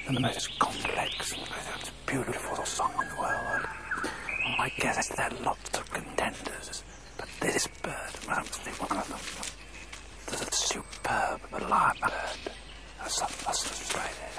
the most complex and most beautiful song in the world. I guess there are lots of contenders, but this bird must be one of them. The superb lion bird of Southern Australia.